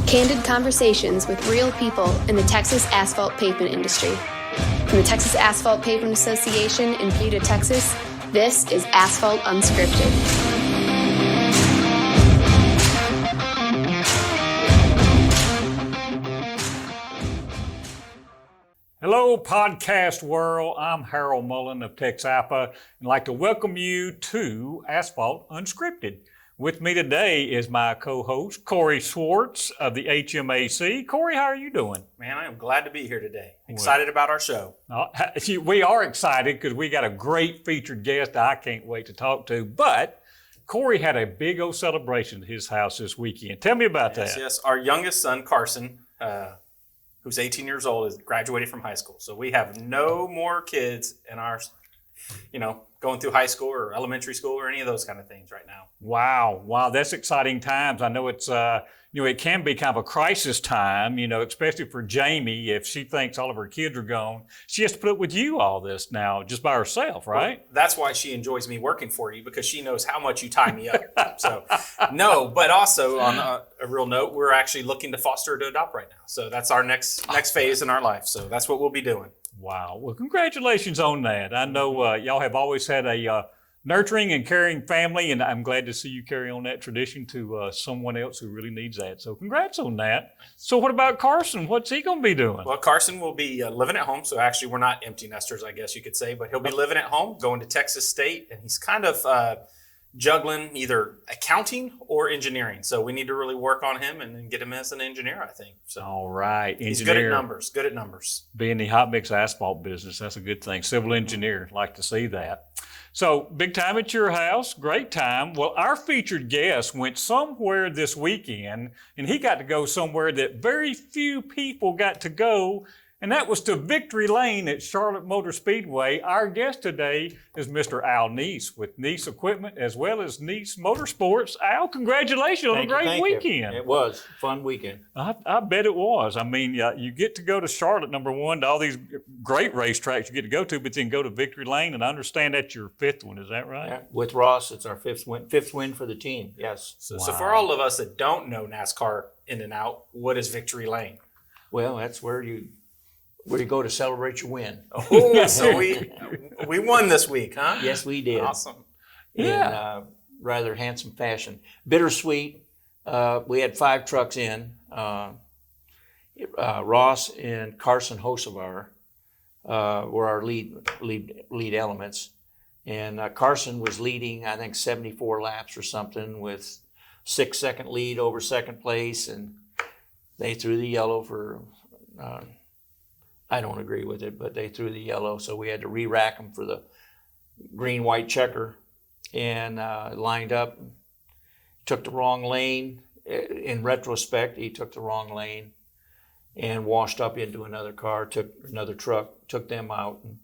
Candid conversations with real people in the Texas asphalt pavement industry. From the Texas Asphalt Pavement Association in Buda, Texas, this is Asphalt Unscripted. Hello, podcast world. I'm Harold Mullen of TexAPA, and I'd like to welcome you to Asphalt Unscripted. With me today is my co-host, Corey Swartz of the HMAC. Corey, how are you doing? Man, I am glad to be here today. Excited about our show. We are excited because we got a great featured guest I can't wait to talk to, but Corey had a big old celebration at his house this weekend. Tell me about that. Yes, our youngest son, Carson, who's 18 years old, is graduated from high school. So we have no more kids in our, going through high school or elementary school or any of those kind of things right now. Wow, that's exciting times. I know it's, it can be kind of a crisis time, especially for Jamie. If she thinks all of her kids are gone, she has to put up with you all this now just by herself, right? Well, that's why she enjoys me working for you, because she knows how much you tie me up. So, no, but also on a real note, we're actually looking to foster to adopt right now. So that's our next phase in our life. So that's what we'll be doing. Wow. Well, congratulations on that. I know y'all have always had a nurturing and caring family, and I'm glad to see you carry on that tradition to someone else who really needs that. So congrats on that. So what about Carson? What's he going to be doing? Well, Carson will be living at home. So actually, we're not empty nesters, I guess you could say, but he'll be living at home, going to Texas State, and he's kind of juggling either accounting or engineering. So we need to really work on him and then get him as an engineer, I think. So all right. He's good at numbers. Being the hot mix asphalt business, that's a good thing. Civil engineer, like to see that. So big time at your house, great time. Well, our featured guest went somewhere this weekend, and he got to go somewhere that very few people got to go, and that was to Victory Lane at Charlotte Motor Speedway. Our guest today is Mr. Al Neese with Neese Equipment as well as Neese Motorsports. Al, congratulations on a great weekend. It was a fun weekend. I bet it was. I mean, you get to go to Charlotte, number one, to all these great racetracks you get to go to, but then go to Victory Lane, and I understand that's your fifth one. Is that right? Yeah, with Ross, it's our fifth win for the team, yes. So for all of us that don't know NASCAR in and out, what is Victory Lane? Well, that's where you go to celebrate your win. Oh, so we won this week, huh? Yes, we did. Awesome. In rather handsome fashion. Bittersweet. We had 5 trucks in. Ross and Carson Hocevar were our lead elements. And Carson was leading, I think, 74 laps or something with 6-second lead over second place. And they threw the yellow for... I don't agree with it, but they threw the yellow, so we had to re-rack them for the green-white checker, and lined up, took the wrong lane. In retrospect, he took the wrong lane and washed up into another car, took another truck, took them out, and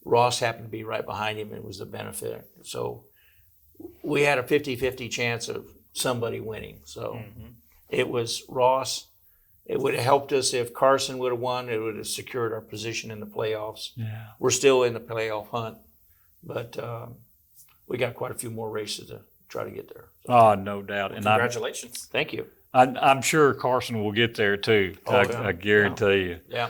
Ross happened to be right behind him, and it was the benefit. So we had a 50-50 chance of somebody winning. So It was Ross. It would have helped us if Carson would have won. It would have secured our position in the playoffs. Yeah. We're still in the playoff hunt, but we got quite a few more races to try to get there. So. Oh, no doubt. Well, congratulations. Thank you. I'm sure Carson will get there too. I guarantee you. Yeah.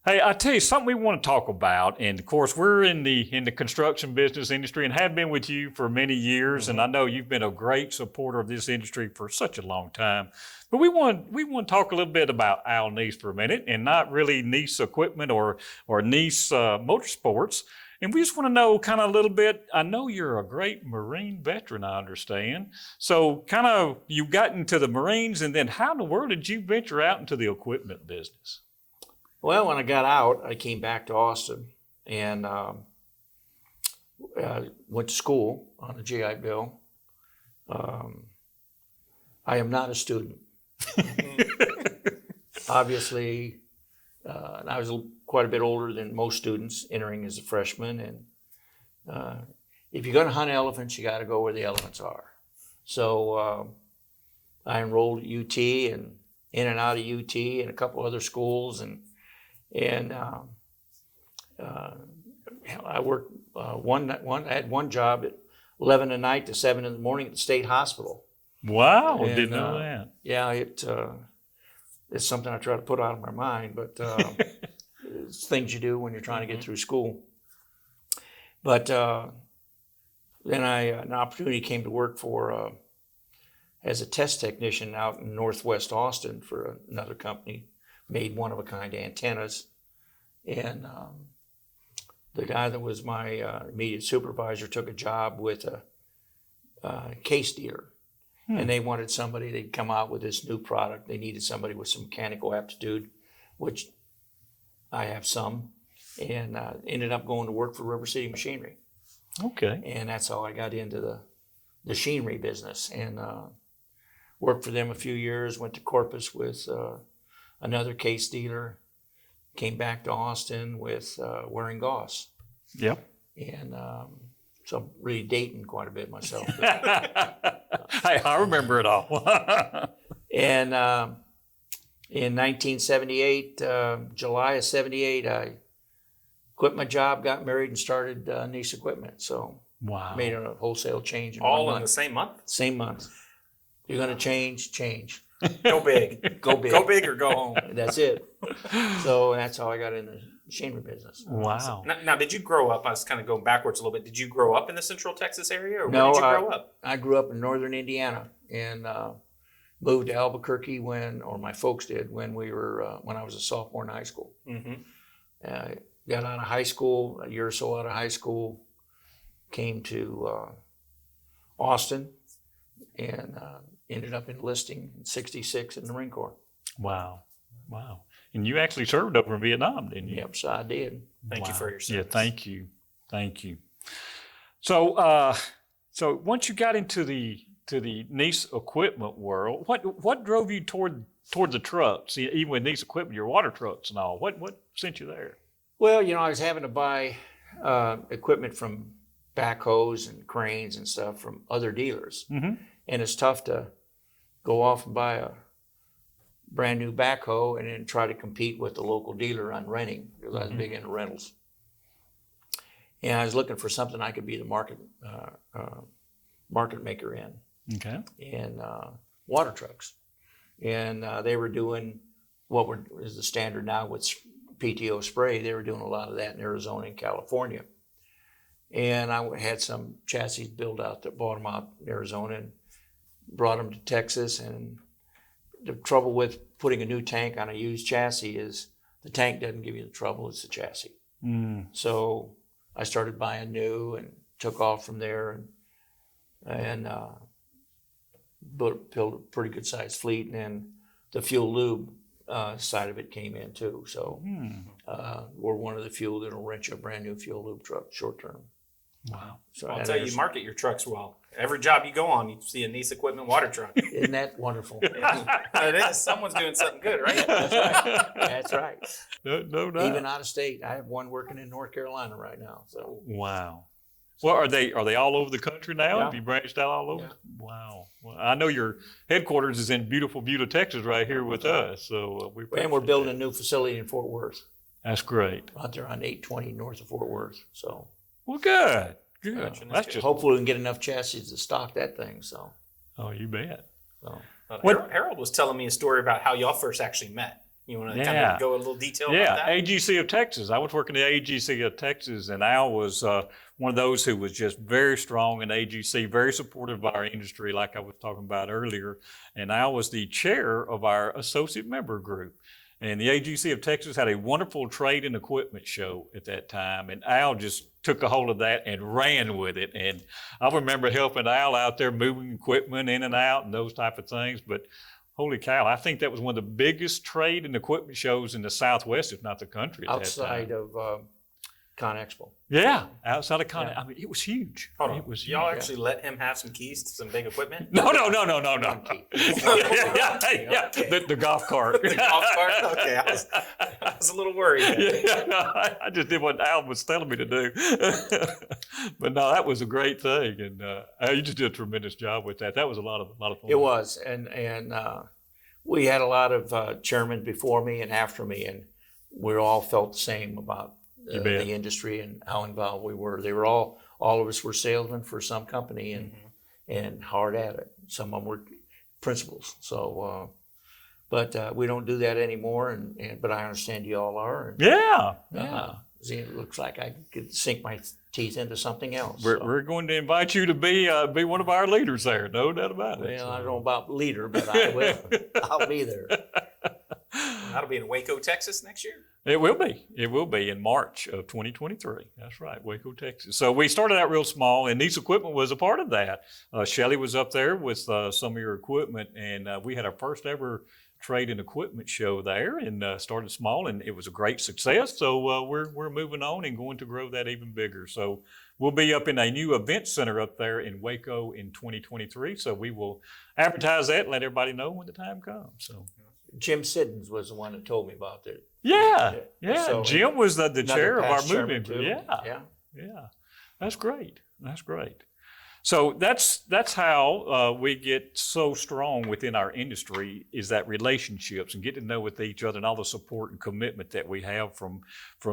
Hey, I tell you something we want to talk about, and of course we're in the construction business industry and have been with you for many years, and I know you've been a great supporter of this industry for such a long time. But we want to talk a little bit about Al Neese for a minute, and not really Neese Equipment or Neese Motorsports. And we just want to know kind of a little bit. I know you're a great Marine veteran, I understand. So kind of you got into the Marines, and then how in the world did you venture out into the equipment business? Well, when I got out, I came back to Austin and went to school on the GI Bill. I am not a student. Obviously, I was quite a bit older than most students entering as a freshman. And if you're going to hunt elephants, you got to go where the elephants are. So I enrolled at UT and in and out of UT and a couple other schools. And I worked I had one job at 11 at night to 7 in the morning at the state hospital. Wow, didn't know that. Yeah, it's something I try to put out of my mind, but it's things you do when you're trying to get through school. But then an opportunity came to work for as a test technician out in Northwest Austin for another company, made one-of-a-kind antennas. And the guy that was my immediate supervisor took a job with a case dealer. And they wanted somebody, they'd come out with this new product. They needed somebody with some mechanical aptitude, which I have some, and ended up going to work for River City Machinery. Okay. And that's how I got into the machinery business, and worked for them a few years, went to Corpus with another case dealer, came back to Austin with Waring Goss. Yep. And so I'm really dating quite a bit myself. Hey, I remember it all. And in 1978, July of 78, I quit my job, got married, and started Nice Equipment. So Wow. made a wholesale change in All 1 in the month. same month? Same month. You're going to change. Go big. Go big. Go big or go home. That's it. So that's how I got in the machinery business. Wow. Now, did you grow up? I was kind of going backwards a little bit. Did you grow up in the Central Texas area, or No, where did you grow up? I grew up in northern Indiana and moved to Albuquerque or my folks did, when I was a sophomore in high school. Mm-hmm. Got out of high school, a year or so out of high school, came to Austin, and ended up enlisting in '66 in the Marine Corps. Wow. Wow. And you actually served over in Vietnam, didn't you? Yep, so I did. Thank you for your service. Yeah, thank you. Thank you. So so once you got into the Nice Equipment world, what drove you toward the trucks? Even with Nice Equipment, your water trucks and all. What sent you there? Well, I was having to buy equipment from backhoes and cranes and stuff from other dealers. Mm-hmm. And it's tough to go off and buy a brand new backhoe and then try to compete with the local dealer on renting, because I was big into rentals. And I was looking for something I could be the market maker in. Okay. And water trucks. And they were doing what is the standard now with PTO spray. They were doing a lot of that in Arizona and California. And I had some chassis built out that bought them out in Arizona and brought them to Texas. And the trouble with putting a new tank on a used chassis is the tank doesn't give you the trouble, it's the chassis. Mm. So I started buying new and took off from there, and built a pretty good sized fleet. And then the fuel lube side of it came in too. So we're one of the few that'll rent you a brand new fuel lube truck short term. Wow. So I'll tell you, you market your trucks well. Every job you go on, you see a Nice Equipment water truck. Isn't that wonderful? It is. Someone's doing something good, right? That's right. That's right. No doubt. Even out of state, I have one working in North Carolina right now. So Wow. Well, are they all over the country now? Yeah. Have you branched out all over? Yeah. Wow. Well, I know your headquarters is in beautiful Buda, Texas, right here with us. So we and appreciate we're building that. a new facility in Fort Worth, That's great. out there on 820 north of Fort Worth. So Well, good. Good. Gotcha. That's just. hopefully we can get enough chassis to stock that thing. So, Oh, you bet. Harold was telling me a story about how y'all first actually met. You want to kind Yeah. of go a little detail Yeah, about that? AGC of Texas. I was working at AGC of Texas, and Al was one of those who was just very strong in AGC, very supportive of our industry, like I was talking about earlier. And Al was the chair of our associate member group. And the AGC of Texas had a wonderful trade and equipment show at that time. And Al just took a hold of that and ran with it. And I remember helping Al out there moving equipment in and out and those type of things. But holy cow, I think that was one of the biggest trade and equipment shows in the Southwest, if not the country at outside that time. of Con Expo. Yeah, outside of Con. Yeah. I mean, it was huge. Hold on. It was Y'all huge. actually let him have some keys to some big equipment? No. One key. Yeah. The golf cart. The golf cart? Okay, I was a little worried. Yeah, I just did what Al was telling me to do. But no, that was a great thing, and you just did a tremendous job with that. That was a lot of fun. It was, and we had a lot of chairmen before me and after me, and we all felt the same about You bet. the industry and how involved we were. They were all of us were salesmen for some company and hard at it. Some of them were principals. So But we don't do that anymore, but I understand you all are. And, Yeah. see, it looks like I could sink my teeth into something else. We're going to invite you to be one of our leaders there. No doubt about it. Well, I don't know about leader, but I will. I'll be there. That'll be in Waco, Texas next year. It will be. It will be in March of 2023. That's right, Waco, Texas. So we started out real small, and Nice Equipment was a part of that. Shelly was up there with some of your equipment, and we had our first ever trade and equipment show there, and started small, and it was a great success. So we're moving on and going to grow that even bigger. So we'll be up in a new event center up there in Waco in 2023. So we will advertise that and let everybody know when the time comes. So. Jim Siddons was the one that told me about that. Yeah. So Jim was the chair of our past chairman, movement. too. Yeah. That's great. So that's how we get so strong within our industry, is that relationships and get to know with each other and all the support and commitment that we have from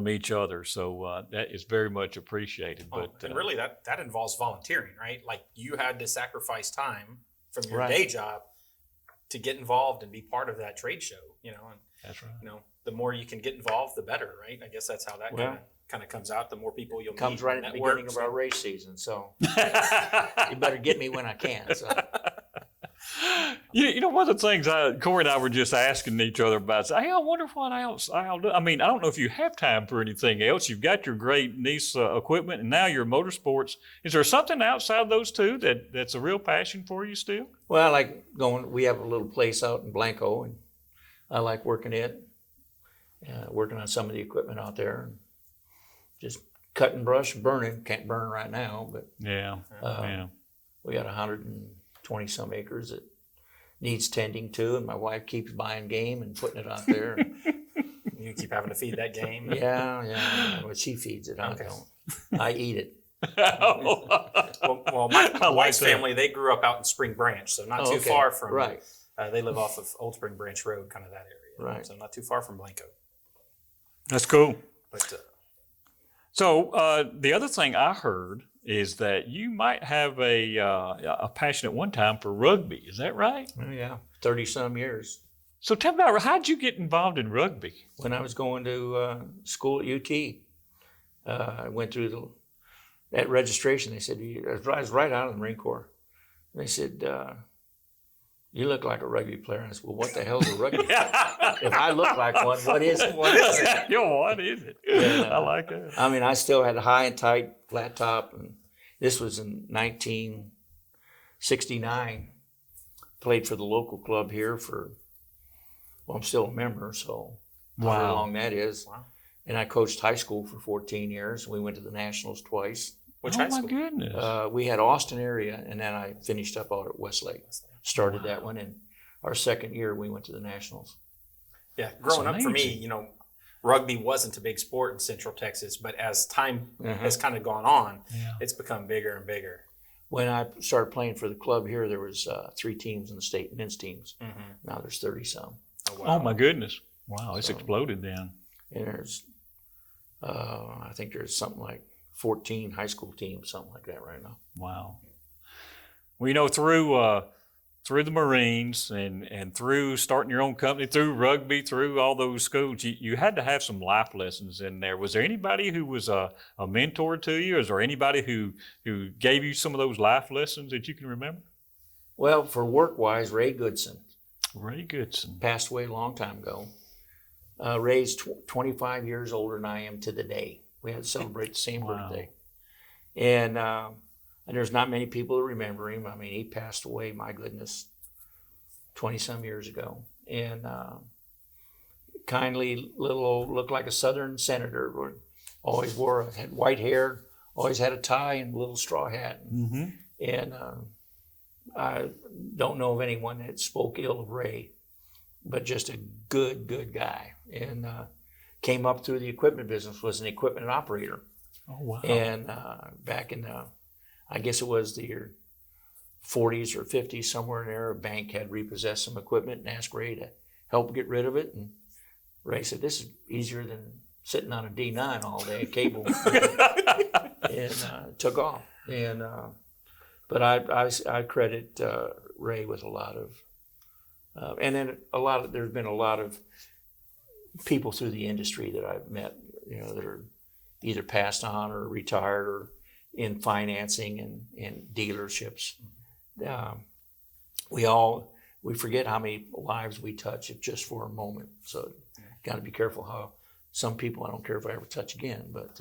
each other. So that is very much appreciated. And really that involves volunteering, right? Like you had to sacrifice time from your Right. day job to get involved and be part of that trade show, And That's right. the more you can get involved, the better, right? I guess that's how that kind of comes out. The more people you'll Comes meet, right at the network, beginning of our race season, so you better get me when I can. So. You know, one of the things Corey and I were just asking each other about, hey, I wonder what else I'll do. I mean, I don't know if you have time for anything else. You've got your great Nice equipment, and now your motorsports. Is there something outside of those two that's a real passion for you still? Well, I like we have a little place out in Blanco, and I like working working on some of the equipment out there. And just cutting brush, burning. Can't burn right now, but Yeah. we got 120 some acres that needs tending to, and my wife keeps buying game and putting it out there. You keep having to feed that game. Yeah. Well, she feeds it. I don't. I eat it. Well, my wife's family, they grew up out in Spring Branch, so not too far from. Right. They live off of Old Spring Branch Road, kind of that area. Right. So not too far from Blanco. That's cool. But So the other thing I heard is that you might have a passion at one time for rugby. Is that right? Oh, yeah. 30 some years. So tell me about, how'd you get involved in rugby? When I was going to school at UT, I went through that registration. They said, I was right out of the Marine Corps. And they said, you look like a rugby player. I said, well, what the hell's a rugby player? If I look like one, what is it? What is it? What is it? And, I like that. I mean, I still had a high and tight flat top. And this was in 1969. Played for the local club here I'm still a member, so how long that is. Wow. And I coached high school for 14 years. We went to the Nationals twice. which high Oh my school? goodness. We had Austin area, and then I finished up out at Westlake. Started that one, and our second year we went to the Nationals. Yeah, growing up for me, amazing. rugby wasn't a big sport in Central Texas, but as time has kind of gone on, it's become bigger and bigger. When I started playing for the club here, there was 3 teams in the state, men's teams. Now there's 30 some. Oh, wow. Oh my goodness. Wow, it's exploded then. And there's, I think there's something like 14 high school teams, something like that right now. Wow. Well, through the Marines and through starting your own company, through rugby, through all those schools, you had to have some life lessons in there. Was there anybody who was a mentor to you? Is there anybody who gave you some of those life lessons that you can remember? Well, for work-wise, Ray Goodson. Ray Goodson. Passed away a long time ago. Ray's 25 years older than I am to the day. We had to celebrate the same birthday. And there's not many people who remember him. I mean, he passed away, my goodness, 20-some years ago. And kindly little old, looked like a Southern senator. Always had white hair, always had a tie and a little straw hat. And I don't know of anyone that spoke ill of Ray, but just a good guy. And came up through the equipment business, was an equipment operator. Oh, wow. And back in I guess it was the year 40s or 50s, somewhere in there, a bank had repossessed some equipment and asked Ray to help get rid of it. And Ray said, this is easier than sitting on a D9 all day, cable. And took off. And but I credit Ray with a lot of And then there's been a lot of people through the industry that I've met, that are either passed on or retired or in financing and dealerships. We forget how many lives we touch if just for a moment. So got to be careful how some people I don't care if I ever touch again. But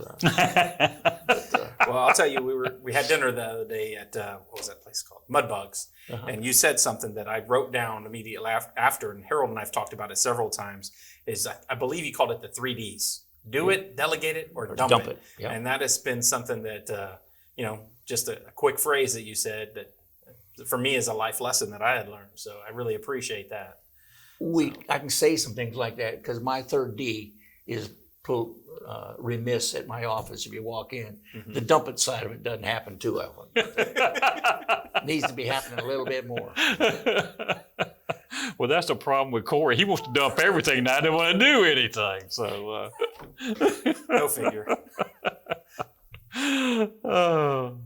well, I'll tell you, we had dinner the other day at what was that place called? Mudbugs, and you said something that I wrote down immediately after, and Harold and I've talked about it several times. Is I believe you called it the 3Ds: do it, delegate it, or dump it. Yeah. And that has been something that just a quick phrase that you said that for me is a life lesson that I had learned. So I really appreciate that. I can say some things like that because my third D is remiss at my office if you walk in. The dump it side of it doesn't happen too often. Needs to be happening a little bit more. Well, that's the problem with Corey. He wants to dump everything now. He doesn't want to do anything. So, Go figure. Oh,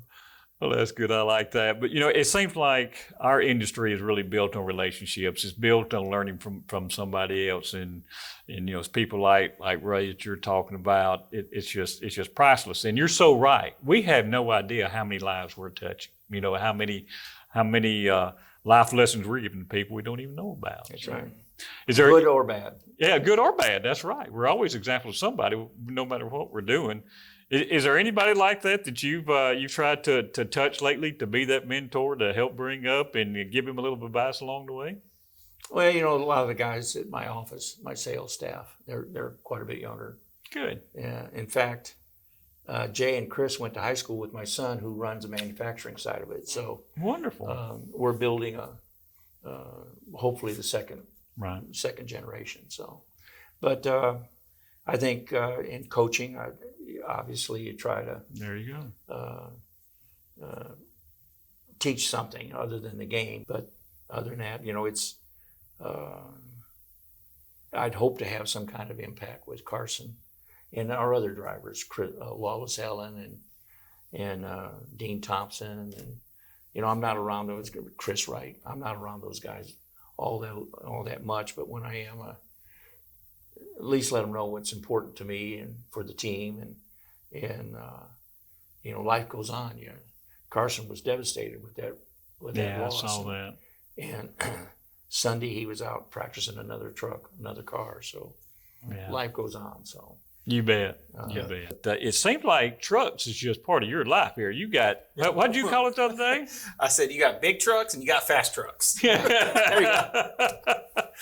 well, that's good. I like that. But, it seems like our industry is really built on relationships. It's built on learning from somebody else. And it's people like Ray that you're talking about. It's just priceless. And you're so right. We have no idea how many lives we're touching. How many life lessons we're giving to people we don't even know about. That's right. Is there good or bad? Yeah, good or bad. That's right. We're always examples of somebody, no matter what we're doing. Is there anybody like that you've tried to touch lately to be that mentor to help bring up and give him a little advice along the way? Well, a lot of the guys at my office, my sales staff, they're quite a bit younger. Good. Yeah. In fact, Jay and Chris went to high school with my son, who runs the manufacturing side of it. So wonderful. We're building hopefully the second generation. So, but I think in coaching, obviously you try to teach something other than the game. But other than that, it's I'd hope to have some kind of impact with Carson and our other drivers, Wallace Allen and Dean Thompson, and I'm not around those, Chris Wright. I'm not around those guys all that much, but when I am, at least let them know what's important to me and for the team, and life goes on. Carson was devastated with that loss. I saw that. And Sunday he was out practicing another car. So life goes on. So. You bet. You bet. It seems like trucks is just part of your life here. You got, what did you call it the other day? I said you got big trucks and you got fast trucks. There you go.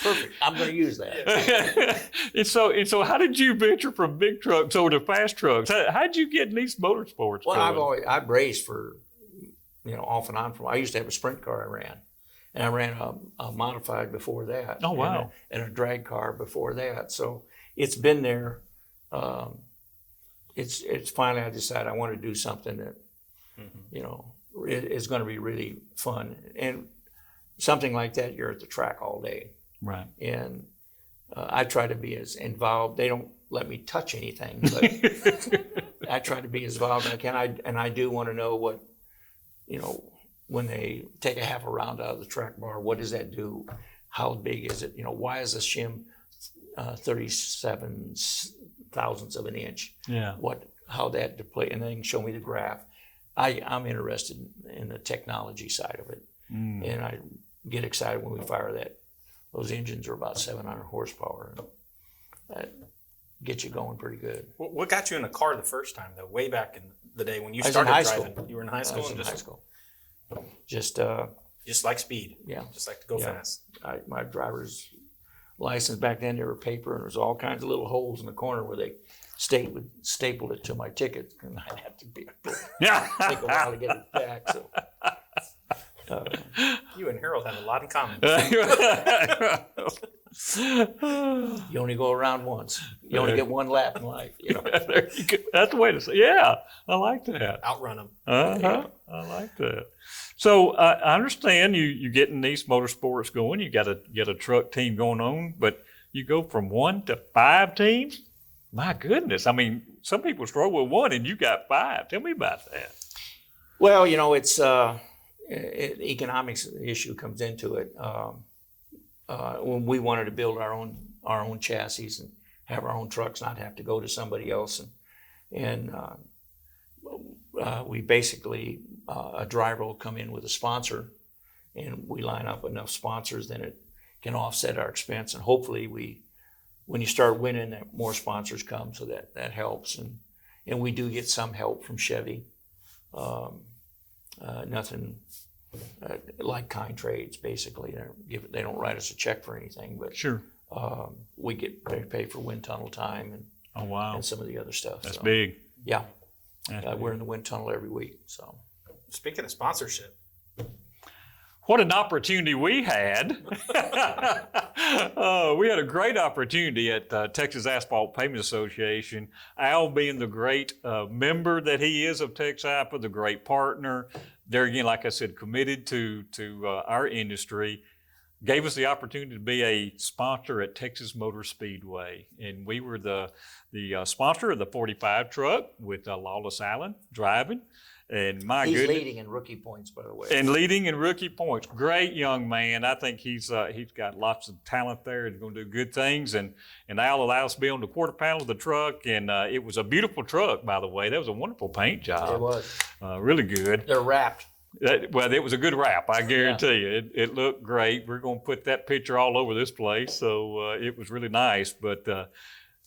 Perfect. I'm going to use that. And so how did you venture from big trucks over to fast trucks? How did you get in these motorsports? Well, I've raced for, off and on. I used to have a sprint car I ran. And I ran a modified before that. Oh, wow. And a drag car before that. So it's been there. It's finally I decided I want to do something that, is going to be really fun. And something like that, you're at the track all day. Right. And I try to be as involved. They don't let me touch anything, but I try to be as involved as I can. And I do want to know what, when they take a half a round out of the track bar, what does that do? How big is it? Why is the shim 37 thousandths of an inch? Yeah. How that deploy, and then you can show me the graph. I'm interested in the technology side of it, and I get excited when we fire that. Those engines are about 700 horsepower, and that gets you going pretty good. What got you in a car the first time, though? Way back in the day when you I was started in high driving, school. You were in high school. I was in high school. Just like speed. Yeah. Just like to go fast. My driver's license back then, they were paper, and there was all kinds of little holes in the corner where they stapled it to my ticket, and I'd have to take a while to get it back. So. You and Harold have a lot in common. You only go around once. You only get one lap in life. That's the way to say. Yeah, I like that. Outrun them. I like that. So I understand you getting these motorsports going. You got a truck team going on, but you go from 1 to 5 teams. My goodness! I mean, some people struggle with 1, and you got 5. Tell me about that. Well, it's economics issue comes into it. when we wanted to build our own chassis and have our own trucks, not have to go to somebody else, and we basically a driver will come in with a sponsor, and we line up enough sponsors, then it can offset our expense, and hopefully when you start winning, that more sponsors come, so that helps, and we do get some help from Chevy. Nothing like kind trades, basically. They don't write us a check for anything, but Sure. We get paid for wind tunnel time and Oh, wow. and some of the other stuff. That's so, big. Yeah, That's we're in the wind tunnel every week. So Speaking of sponsorship, What an opportunity we had. We had a great opportunity at Texas Asphalt Pavement Association. Al being the great member that he is of TexAPA, the great partner. There again, like I said, committed to our industry, gave us the opportunity to be a sponsor at Texas Motor Speedway. And we were the sponsor of the 45 truck with Lawless Allen driving. And my he's goodness. leading in rookie points, by the way. And leading in rookie points. Great young man. I think he's got lots of talent there. He's going to do good things. And Al allowed us to be on the quarter panel of the truck. And it was a beautiful truck, by the way. That was a wonderful paint job. It was. Really good. They're wrapped. Well, it was a good wrap, I guarantee you. It looked great. We're going to put that picture all over this place. So it was really nice. But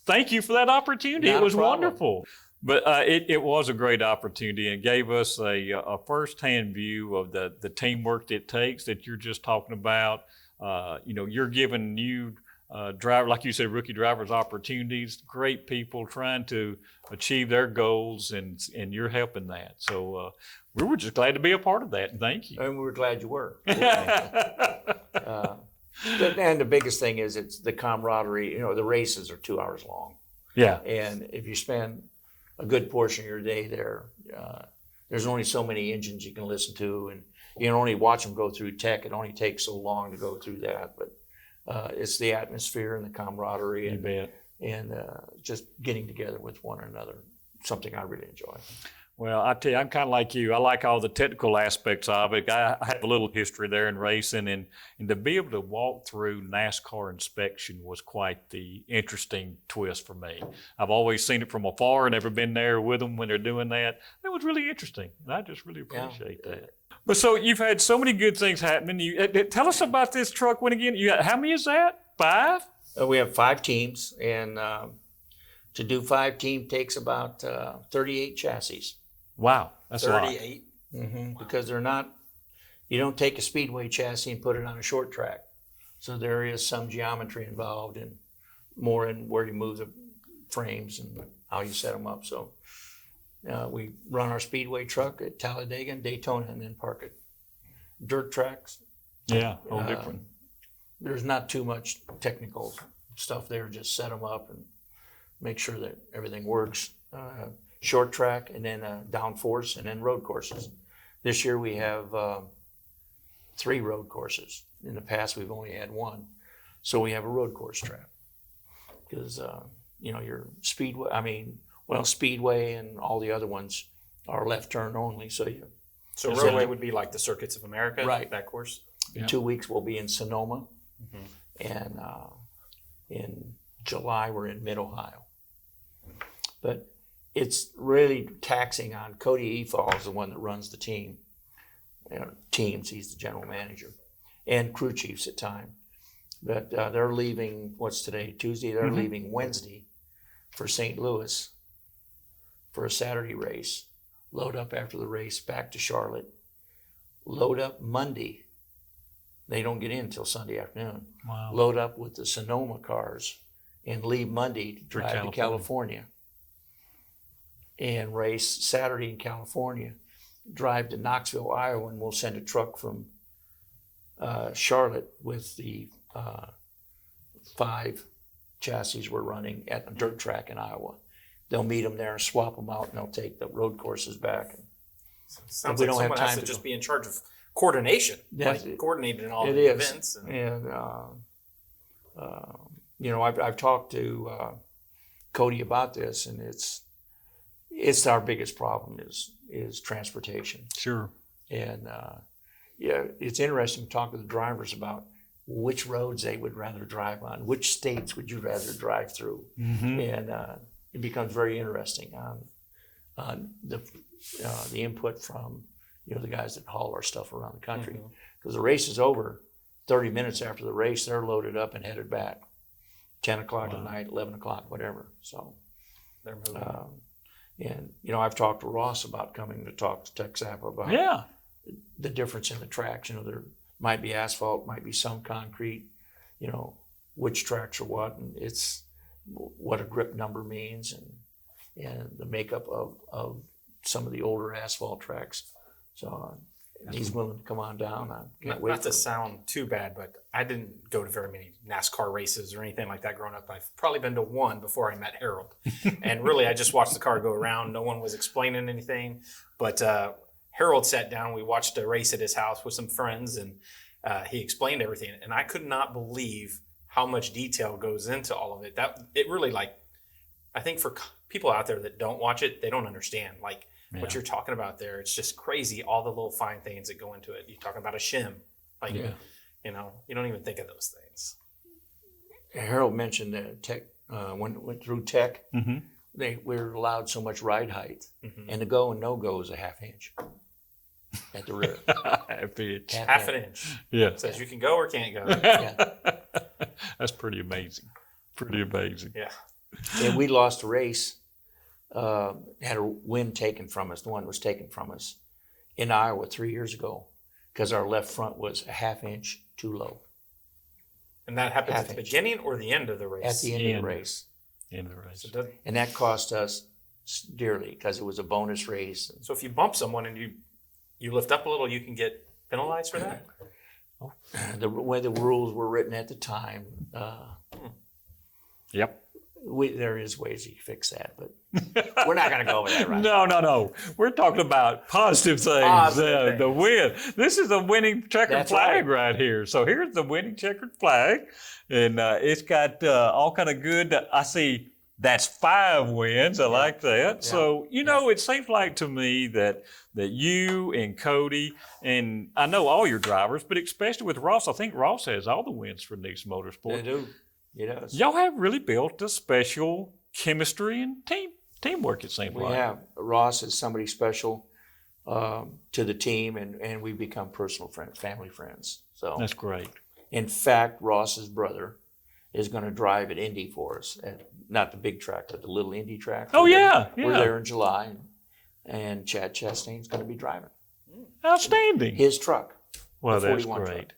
thank you for that opportunity. Not It was a problem. wonderful. But it was a great opportunity and gave us a firsthand view of the teamwork that it takes that you're just talking about. You're giving new driver, like you said, rookie drivers opportunities, great people trying to achieve their goals, and you're helping that. So we were just glad to be a part of that, and thank you. And we were glad you were. And the biggest thing is it's the camaraderie. The races are 2 hours long. Yeah. And if you spend a good portion of your day there, there's only so many engines you can listen to, and you can only watch them go through tech. It only takes so long to go through that, but it's the atmosphere and the camaraderie and just getting together with one another, something I really enjoy. Well, I tell you, I'm kind of like you. I like all the technical aspects of it. I have a little history there in racing, and to be able to walk through NASCAR inspection was quite the interesting twist for me. I've always seen it from afar, never been there with them when they're doing that. It was really interesting, and I just really appreciate that. But so you've had so many good things happening. Tell us about this truck win again. How many is that? 5? We have 5 teams, and to do 5 teams takes about 38 chassis. Wow, that's 38. a lot. Wow. Because you don't take a speedway chassis and put it on a short track. So there is some geometry involved and more in where you move the frames and how you set them up. So we run our speedway truck at Talladega and Daytona and then park it. Dirt tracks. Yeah, all different. There's not too much technical stuff there. Just set them up and make sure that everything works. Short track and then downforce and then road courses. This year we have 3 road courses. In the past we've only had 1. So we have a road course track. Because, your Speedway and all the other ones are left turn only. So roadway would be like the Circuits of America, right? That course. In 2 weeks we'll be in Sonoma, and in July we're in Mid-Ohio. But it's really taxing on Cody Efall is the one that runs the team. Teams, he's the general manager, and crew chiefs at time. But they're leaving. What's today? Tuesday. They're leaving Wednesday for St. Louis for a Saturday race. Load up after the race back to Charlotte. Load up Monday. They don't get in until Sunday afternoon. Wow. Load up with the Sonoma cars and leave Monday to drive to California. And race Saturday in California, drive to Knoxville, Iowa, and we'll send a truck from Charlotte with the 5 chassis we're running at a dirt track in Iowa. They'll meet them there and swap them out, and they'll take the road courses back. Sounds like someone has to just be in charge of coordination, coordinating all the events. And I've talked to Cody about this, and it's our biggest problem is transportation. Sure. And it's interesting to talk to the drivers about which roads they would rather drive on, which states would you rather drive through, and it becomes very interesting on the input from the guys that haul our stuff around the country, because the race is over. 30 minutes after the race, they're loaded up and headed back. 10 o'clock at night, 11 o'clock, whatever. So They're moving. and I've talked to Ross about coming to talk to TexApp about the difference in the tracks. There might be asphalt, might be some concrete, which tracks are what, and it's what a grip number means, and the makeup of some of the older asphalt tracks. So he's willing to come on down. I can't wait. Not to sound too bad, but I didn't go to very many NASCAR races or anything like that growing up. I've probably been to one before I met Harold. And really, I just watched the car go around. No one was explaining anything. But Harold sat down. We watched a race at his house with some friends, and he explained everything. And I could not believe how much detail goes into all of it. It really, I think for people out there that don't watch it, they don't understand. What you're talking about there, it's just crazy, all the little fine things that go into it. You're talking about a shim. You don't even think of those things. Harold mentioned that Tech, went through Tech, we were allowed so much ride height, and the go and no-go is a half inch at the rear. Half an inch. Yeah. It says you can go or can't go. That's pretty amazing. Pretty amazing. Yeah. And we lost a race. Had a win taken from us. The one was taken from us in Iowa 3 years ago because our left front was a half inch too low. And that happens at the beginning or the end of the race? At the end of the race. End of the race. And that cost us dearly because it was a bonus race. So if you bump someone and you lift up a little, you can get penalized for that? The way the rules were written at the time, Yep. There is ways you can fix that, but we're not going to go over that right No. We're talking about positive things. The win. This is a winning checkered flag right here. So here's the winning checkered flag, and it's got all kind of good. I see that's 5 wins. I like that. Yeah. So it seems like to me that you and Cody, and I know all your drivers, but especially with Ross, I think Ross has all the wins for Nice Motorsport. They do. Y'all have really built a special chemistry and teamwork, it seems like. We have. Ross is somebody special to the team, and we become personal friends, family friends. So that's great. In fact, Ross's brother is going to drive at Indy for us, not the big track, but the little Indy track. Oh, yeah. We're there in July, and Chad Chastain's going to be driving. Outstanding. His truck. Well, that's great. Truck.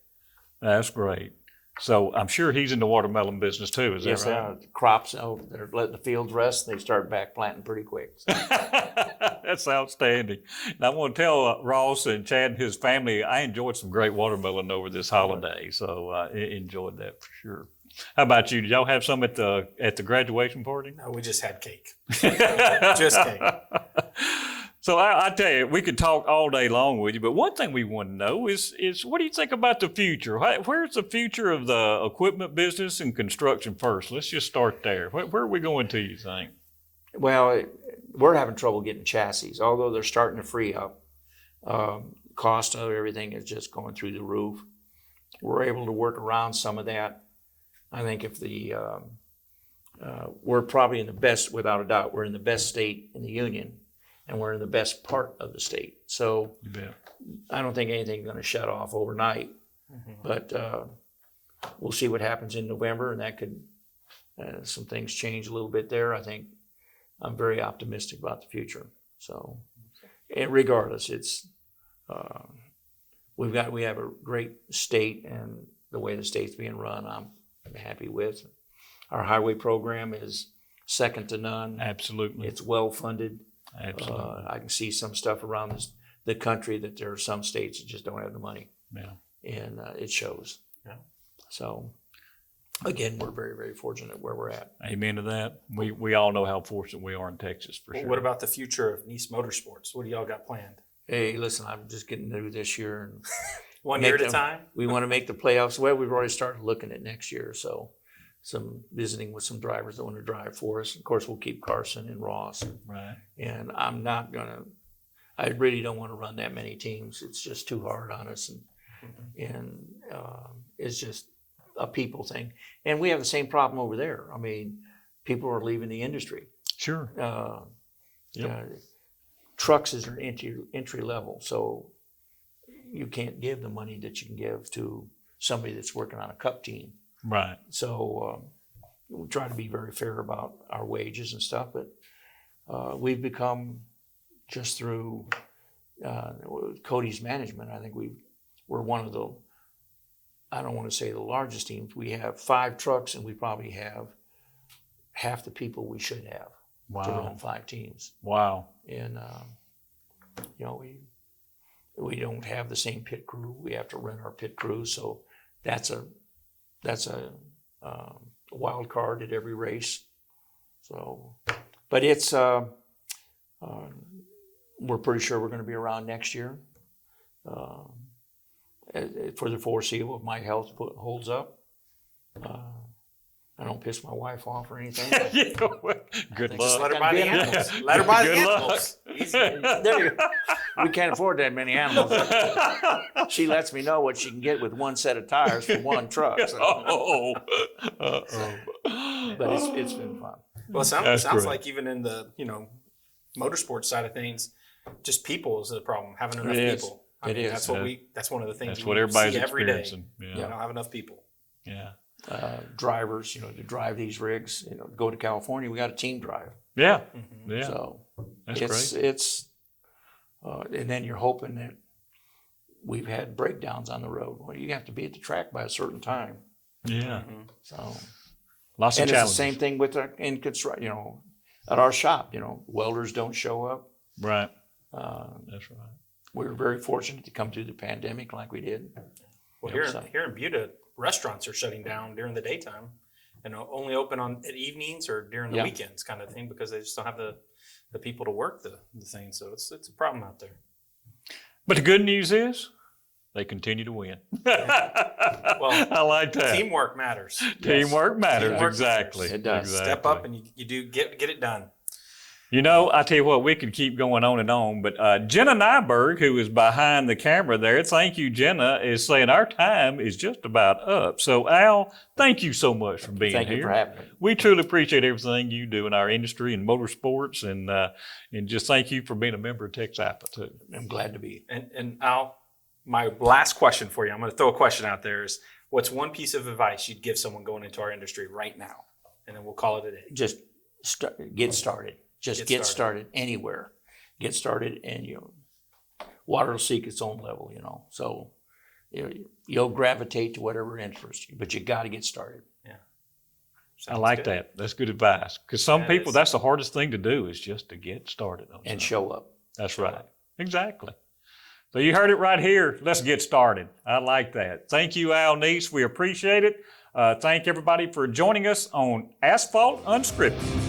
That's great. So I'm sure he's in the watermelon business too, is that right? Yes, crops, they're letting the fields rest. They start back planting pretty quick. So. That's outstanding. And I want to tell Ross and Chad and his family, I enjoyed some great watermelon over this holiday. So I enjoyed that for sure. How about you? Did y'all have some at the graduation party? No, we just had cake. Just cake. So I tell you, we could talk all day long with you, but one thing we want to know is what do you think about the future? Where's the future of the equipment business and construction first? Let's just start there. Where are we going to, you think? Well, we're having trouble getting chassis, although they're starting to free up. Cost of everything is just going through the roof. We're able to work around some of that. I think if we're probably in the best, without a doubt, we're in the best state in the union. And we're in the best part of the state. So I don't think anything's going to shut off overnight. But we'll see what happens in November, and that could, some things change a little bit there. I think I'm very optimistic about the future. So, and regardless, it's, we have a great state, and the way the state's being run, I'm happy with. Our highway program is second to none. Absolutely. It's well funded. Absolutely. I can see some stuff around the country that there are some states that just don't have the money. Yeah. And it shows. Yeah. So, again, we're very, very fortunate where we're at. Amen to that. We all know how fortunate we are in Texas, for sure. What about the future of Nice Motorsports? What do y'all got planned? Hey, listen, I'm just getting new this year. And One year at a time? We want to make the playoffs. Well, we've already started looking at next year. So, some visiting with some drivers that want to drive for us. Of course, we'll keep Carson and Ross. Right. And I really don't want to run that many teams. It's just too hard on us. And it's just, a people thing. And we have the same problem over there. I mean, people are leaving the industry. Sure. Trucks is an entry level, so you can't give the money that you can give to somebody that's working on a cup team. Right. So we try to be very fair about our wages and stuff, but we've become, just through Cody's management, I think we're one of the, I don't want to say the largest teams. We have 5 trucks, and we probably have half the people we should have to run 5 teams. Wow. And we don't have the same pit crew. We have to rent our pit crews, so that's a wild card at every race. So, but it's we're pretty sure we're going to be around next year. For the foreseeable, if my health holds up, I don't piss my wife off or anything. Good luck. Just let her buy the animals. Let her buy the animals. There you go. We can't afford that many animals. She lets me know what she can get with one set of tires for one truck. So. But it's been fun. Well, it sounds like even in the motorsports side of things, just people is the problem. Having enough people. I mean, that's what that's one of the things that's what everybody's see every day. experiencing. Yeah. You don't have enough people. Yeah. Drivers, to drive these rigs, go to California, we got a team drive. Yeah. Mm-hmm. Yeah. So that's great. It's and then you're hoping that we've had breakdowns on the road. Well, you have to be at the track by a certain time. Yeah. Mm-hmm. So Lots of and challenges. it's the same thing with in construction. At our shop, welders don't show up. Right. That's right. We were very fortunate to come through the pandemic like we did. Well, here in Buda, restaurants are shutting down during the daytime and only open at evenings or during the weekends, kind of thing, because they just don't have the people to work the thing. So it's a problem out there. But the good news is they continue to win. Well, I like that. Teamwork matters. Teamwork matters. Teamwork Exactly. matters. It does. Exactly. Step up and you do get it done. I tell you what, we could keep going on and on, but Jenna Nyberg, who is behind the camera there, thank you, Jenna, is saying our time is just about up. So, Al, thank you so much for being here. Thank you for having me. We truly appreciate everything you do in our industry and motorsports, and just thank you for being a member of Texas APA, too. I'm glad to be. And Al, my last question for you, I'm going to throw a question out there is, what's one piece of advice you'd give someone going into our industry right now? And then we'll call it a day. Just get started. Just get started anywhere. Get started, and water will seek its own level. So you'll gravitate to whatever interests you, but you got to get started. Yeah, I like that. That's good advice. Because some people, that's the hardest thing to do is just to get started on And something. show up. That's right. Exactly. So you heard it right here. Let's get started. I like that. Thank you, Al Neese. We appreciate it. Thank everybody for joining us on Asphalt Unscripted.